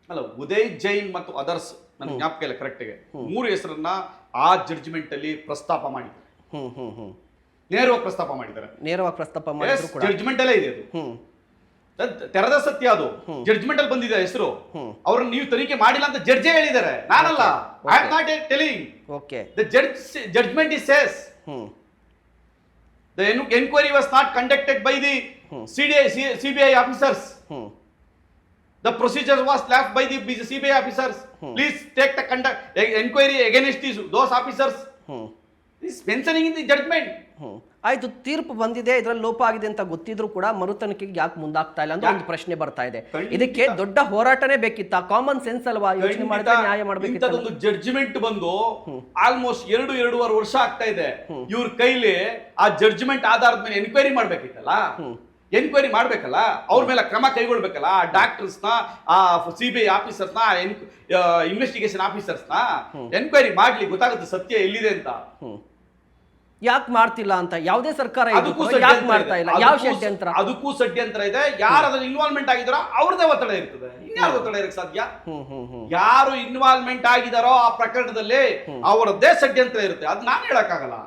ಅಲ್ಲ, ಉದಯ್ ಜೈನ್ ಮತ್ತು ಅದರ್ಸ್ ನನ್ನ ಜ್ಞಾಪಕ ಇಲ್ಲ ಕರೆಕ್ಟ್ಗೆ 3 ಹೆಸರನ್ನ ಆ ಜಡ್ಜ್ಮೆಂಟ್ ಅಲ್ಲಿ ಪ್ರಸ್ತಾಪ ಮಾಡಿದ್ದಾರೆ. ನೇರವಾಗಿ ಪ್ರಸ್ತಾಪ ಮಾಡಿದ್ದಾರೆ. ನೇರವಾಗಿ ಪ್ರಸ್ತಾಪ ಮಾಡಿದ್ರು ಕೂಡ ಜಡ್ಜ್ಮೆಂಟ್ ಅಲ್ಲೇ ಇದೆ ಅದು. ತೆರೆದ ಸತ್ಯ ಅದು. ಜಡ್ಜ್ಮೆಂಟ್ ಅಲ್ಲಿ ಬಂದಿದೆ ಹೆಸರು. ಅವ್ರನ್ನ ನೀವು ತನಿಖೆ ಮಾಡಿಲ್ಲ ಅಂತ ಜಡ್ಜೇ ಹೇಳಿದ್ದಾರೆ, ನಾನಲ್ಲ. I am not telling. Okay. The judgment is says the enquiry was not conducted by the CBI officers. The procedure was left by the CBI officers. Please take the enquiry against those officers. This mentioning in the judgment. ಆಯ್ತು, ತೀರ್ಪು ಬಂದಿದೆ, ಇದರಲ್ಲಿ ಲೋಪ ಆಗಿದೆ ಅಂತ ಗೊತ್ತಿದ್ರು ಕೂಡ ಮರುತನಿಕೆಗೆ ಯಾಕೆ ಮುಂದಾಗ್ತಾ ಇಲ್ಲ ಅಂತ ಒಂದು ಪ್ರಶ್ನೆ ಬರ್ತಾ ಇದೆ. ಇದಕ್ಕೆ ದೊಡ್ಡ ಹೋರಾಟನೇ ಬೇಕಿತ್ತ? ಕಾಮನ್ ಸೆನ್ಸ್ ಅಲ್ವಾ? ಯೋಚನೆ ಮಾಡಿದ್ರೆ ನ್ಯಾಯ ಮಾಡಬೇಕಿತ್ತು. ಒಂದು ಜಡ್ಜ್ಮೆಂಟ್ ಬಂದು ಆಲ್ಮೋಸ್ಟ್ 2.5 ವರ್ಷ ಆಗ್ತಾ ಇದೆ. ಇವ್ರ ಕೈಲಿ ಆ ಜಡ್ಜ್ಮೆಂಟ್ ಆಧಾರದ ಮೇಲೆ ಎನ್ಕ್ವೈರಿ ಮಾಡ್ಬೇಕಿತ್ತಲ್ಲ. ಎನ್ಕ್ವೈರಿ ಮಾಡ್ಬೇಕಲ್ಲ, ಅವ್ರ ಮೇಲೆ ಕ್ರಮ ಕೈಗೊಳ್ಬೇಕಲ್ಲ. ಆ ಡಾಕ್ಟರ್ಸ್ನ, ಆ CBI ಆಫೀಸರ್ಸ್ನ, ಇನ್ವೆಸ್ಟಿಗೇಷನ್ ಆಫೀಸರ್ಸ್ನ ಎನ್ಕ್ವೈರಿ ಮಾಡ್ಲಿ, ಗೊತ್ತಾಗುತ್ತೆ ಸತ್ಯ ಎಲ್ಲಿದೆ ಅಂತ. ಯಾಕೆ ಮಾಡ್ತಿಲ್ಲ ಅಂತ ಯಾವುದೇ ಸರ್ಕಾರ ಯಾಕೆ ಮಾಡ್ತಾ ಇಲ್ಲ? ಯಾವ ಷಡ್ಯಂತ್ರ? ಅದಕ್ಕೂ ಷಡ್ಯಂತ್ರ ಇದೆ. ಯಾರು ಅದ್ರಲ್ಲಿ ಇನ್ವಾಲ್ವ್ಮೆಂಟ್ ಆಗಿದಾರೋ ಅವ್ರದೇ ಒತ್ತಡ ಇರ್ತದೆ. ಇನ್ಯಾರು ಒತ್ತಡ ಇರಕ್ಕೆ ಸಾಧ್ಯ? ಯಾರು ಇನ್ವಾಲ್ವ್ಮೆಂಟ್ ಆಗಿದಾರೋ ಆ ಪ್ರಕರಣದಲ್ಲಿ ಅವರದ್ದೇ ಷಡ್ಯಂತ್ರ ಇರುತ್ತೆ. ಅದು ನಾನು ಹೇಳಕ್ಕಾಗಲ್ಲ.